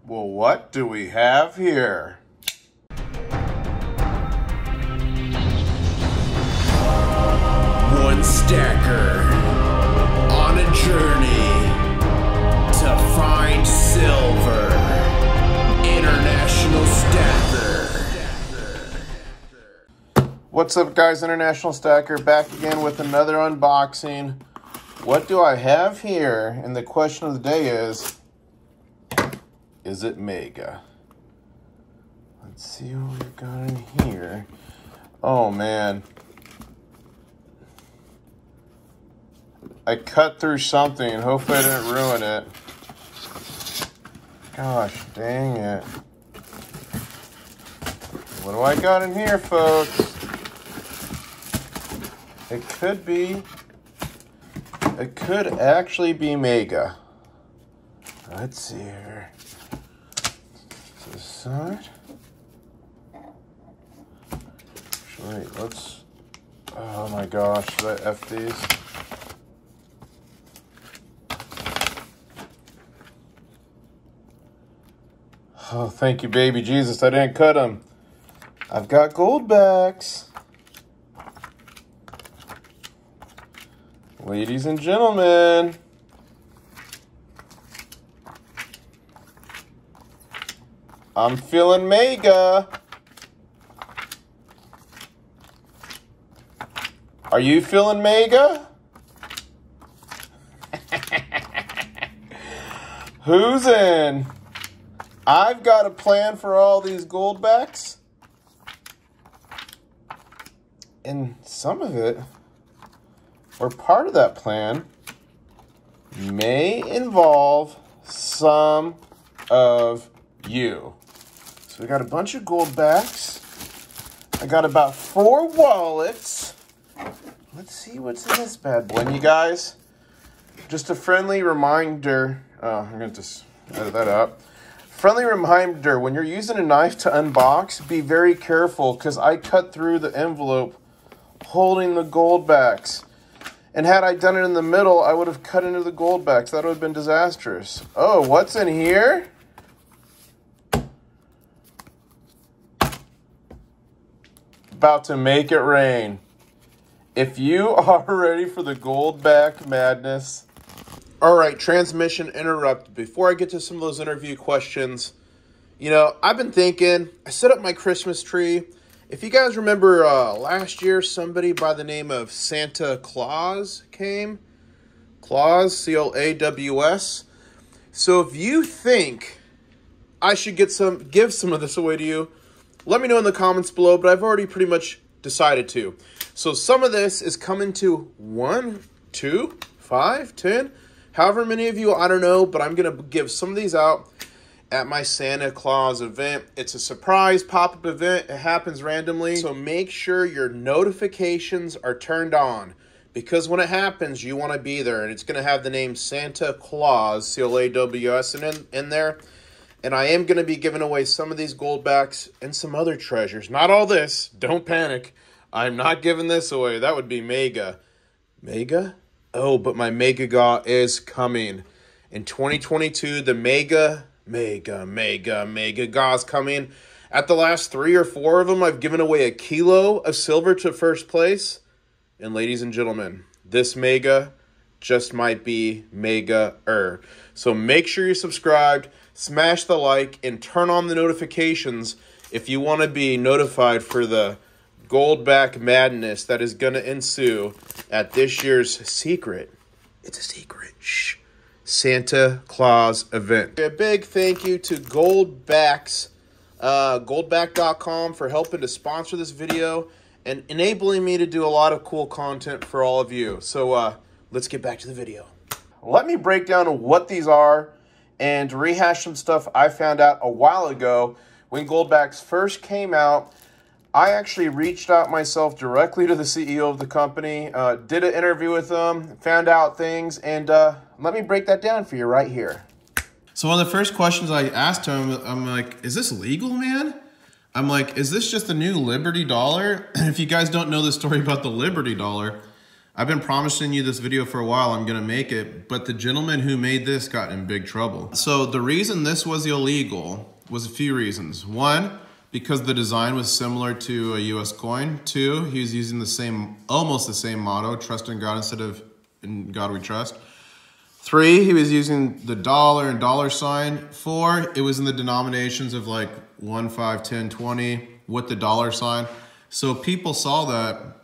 Well, what do we have here? One stacker on a journey to find silver. International Stacker. What's up, guys? International Stacker back again with another unboxing. What do I have here? And the question of the day is it mega? Let's see what we got in here. Oh, man. I cut through something. Hopefully I didn't ruin it. Gosh, dang it. What do I got in here, folks? It could actually be mega. Let's see here. To the side. Actually, let's... Oh my gosh, should I F these? Oh, thank you, baby Jesus. I didn't cut them. I've got Goldbacks. Ladies and gentlemen. I'm feeling mega. Are you feeling mega? Who's in? I've got a plan for all these Goldbacks. And some of it, or part of that plan, may involve some of you. So we got a bunch of Goldbacks. I got about 4 wallets. Let's see what's in this bad boy. And you guys, just a friendly reminder. Oh, I'm going to just edit that out. Friendly reminder, when you're using a knife to unbox, be very careful because I cut through the envelope holding the Goldbacks. And had I done it in the middle, I would have cut into the Goldbacks. That would have been disastrous. Oh, what's in here? About to make it rain. If you are ready for the Goldback madness... All right, transmission interrupted. Before I get to some of those interview questions, you know, I've been thinking, I set up my Christmas tree. If you guys remember last year, somebody by the name of Santa Claus came. Claus, C-L-A-W-S. So if you think I should give some of this away to you, let me know in the comments below, but I've already pretty much decided to. So some of this is coming to 1, 2, 5, 10... However many of you, I don't know, but I'm going to give some of these out at my Santa Claus event. It's a surprise pop-up event. It happens randomly. So make sure your notifications are turned on because when it happens, you want to be there. And it's going to have the name Santa Claus, C-L-A-W-S, in there. And I am going to be giving away some of these Goldbacks and some other treasures. Not all this. Don't panic. I'm not giving this away. That would be mega. Mega? Oh, but my Mega Gaw is coming. In 2022, the Mega Gaw is coming. At the last 3 or 4 of them, I've given away 1 kilo of silver to first place. And ladies and gentlemen, this Mega just might be mega-er. So make sure you're subscribed, smash the like, and turn on the notifications if you want to be notified for the Goldback madness that is going to ensue at this year's secret. It's a secret. Shh. Santa Claus event. A big thank you to Goldbacks, Goldback.com for helping to sponsor this video and enabling me to do a lot of cool content for all of you. So let's get back to the video. Let me break down what these are and rehash some stuff I found out a while ago when Goldbacks first came out. I actually reached out myself directly to the CEO of the company, did an interview with them, found out things, and let me break that down for you right here. So one of the first questions I asked him, I'm like, is this legal, man? I'm like, is this just the new Liberty dollar? And if you guys don't know the story about the Liberty dollar, I've been promising you this video for a while. I'm gonna make it, but the gentleman who made this got in big trouble. So the reason this was illegal was a few reasons. One, because the design was similar to a US coin. Two, he was using the same, almost the same motto, trust in God instead of in God we trust. Three, he was using the dollar and dollar sign. Four, it was in the denominations of like 1, 5, 10, 20 with the dollar sign. So people saw that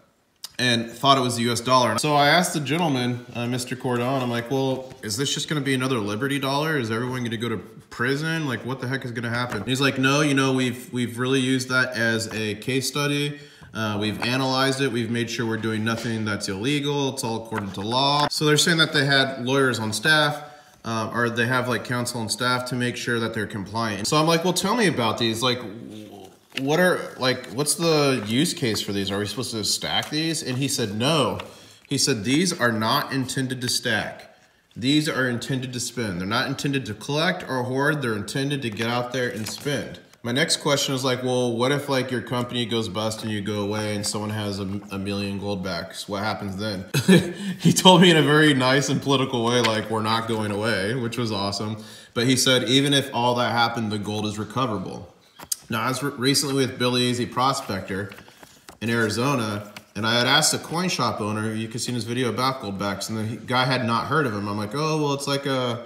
and thought it was the US dollar. So I asked the gentleman, Mr. Cordon, I'm like, well, is this just gonna be another Liberty dollar? Is everyone gonna go to prison? Like, what the heck is gonna happen? And he's like, no, you know, we've really used that as a case study. We've analyzed it. We've made sure we're doing nothing that's illegal. It's all according to law. So they're saying that they had lawyers on staff, or they have like counsel on staff to make sure that they're compliant. So I'm like, well, tell me about these. Like, what's the use case for these? Are we supposed to stack these? And he said, no. He said, these are not intended to stack. These are intended to spend. They're not intended to collect or hoard. They're intended to get out there and spend. My next question is like, well, what if like your company goes bust and you go away and someone has a million Goldbacks? What happens then? He told me in a very nice and political way, like, we're not going away, which was awesome. But he said, even if all that happened, the gold is recoverable. Now, I was recently with Billy Easy Prospector in Arizona, and I had asked a coin shop owner, you could see in his video about Goldbacks, and the guy had not heard of him. I'm like, oh, well, it's like a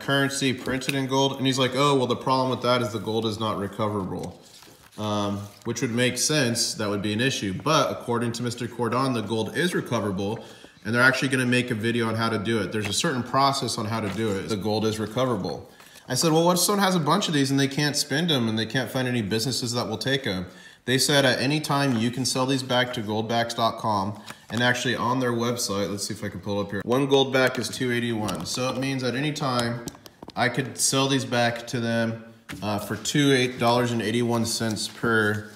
currency printed in gold. And he's like, oh, well, the problem with that is the gold is not recoverable, which would make sense. That would be an issue. But according to Mr. Cordon, the gold is recoverable, and they're actually going to make a video on how to do it. There's a certain process on how to do it. The gold is recoverable. I said, well, what if someone has a bunch of these and they can't spend them and they can't find any businesses that will take them? They said at any time you can sell these back to goldbacks.com, and actually on their website, let's see if I can pull it up here. One Goldback is $2.81. So it means at any time I could sell these back to them for $2.81 per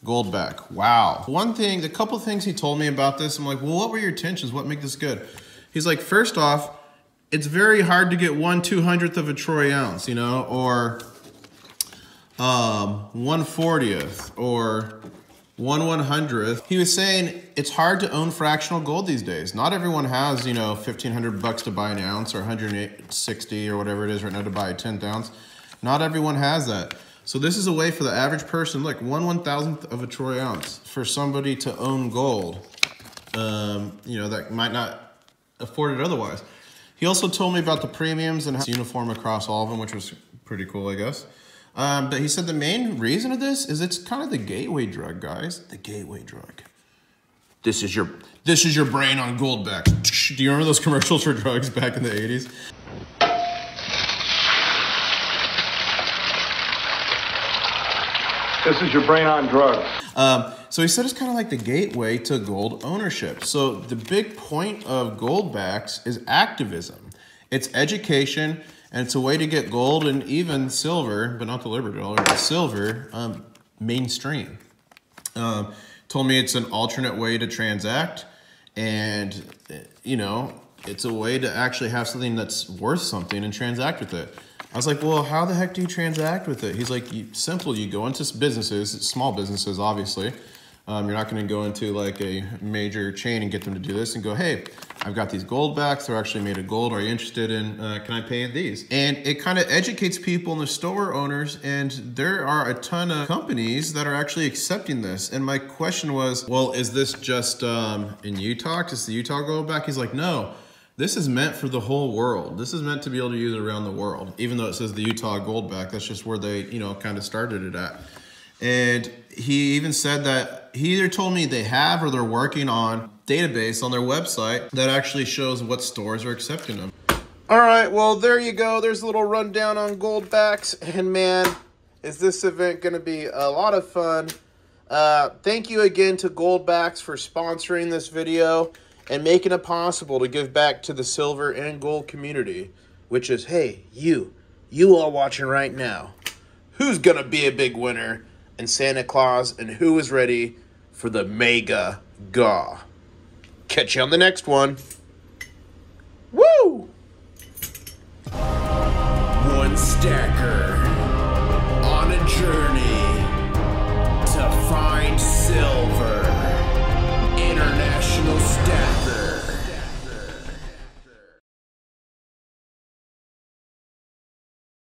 Goldback. Wow. One thing, a couple things he told me about this, I'm like, well, what were your intentions? What make this good? He's like, first off, it's very hard to get 1/200th of a troy ounce, you know, or 1/40th or 1/100th. He was saying it's hard to own fractional gold these days. Not everyone has, you know, 1,500 bucks to buy an ounce, or 160 or whatever it is right now to buy a 10th ounce. Not everyone has that. So this is a way for the average person, like 1/1000th of a troy ounce, for somebody to own gold, you know, that might not afford it otherwise. He also told me about the premiums and how it's uniform across all of them, which was pretty cool, I guess. But he said the main reason of this is it's kind of the gateway drug, guys. The gateway drug. This is your brain on Goldback. Do you remember those commercials for drugs back in the 80s? This is your brain on drugs. So he said it's kind of like the gateway to gold ownership. So the big point of Goldbacks is activism. It's education, and it's a way to get gold and even silver, but not the Liberty dollar, but silver, mainstream. Told me it's an alternate way to transact, and, you know, it's a way to actually have something that's worth something and transact with it. I was like, well, how the heck do you transact with it? He's like, simple, you go into businesses, small businesses, obviously. You're not going to go into like a major chain and get them to do this and go, hey, I've got these Goldbacks. They're actually made of gold. Are you interested in, can I pay these? And it kind of educates people and the store owners. And there are a ton of companies that are actually accepting this. And my question was, well, is this just in Utah? Is the Utah Goldback? He's like, no. This is meant for the whole world. This is meant to be able to use it around the world. Even though it says the Utah Goldback, that's just where they, you know, kind of started it at. And he even said that he either told me they have or they're working on database on their website that actually shows what stores are accepting them. All right, well, there you go. There's a little rundown on Goldbacks. And man, is this event going to be a lot of fun. Thank you again to Goldbacks for sponsoring this video and making it possible to give back to the silver and gold community, which is, hey, you all watching right now. Who's going to be a big winner in Santa Claus, and who is ready for the mega gaw? Catch you on the next one. Woo! One stacker on a journey to find silver. International Stack.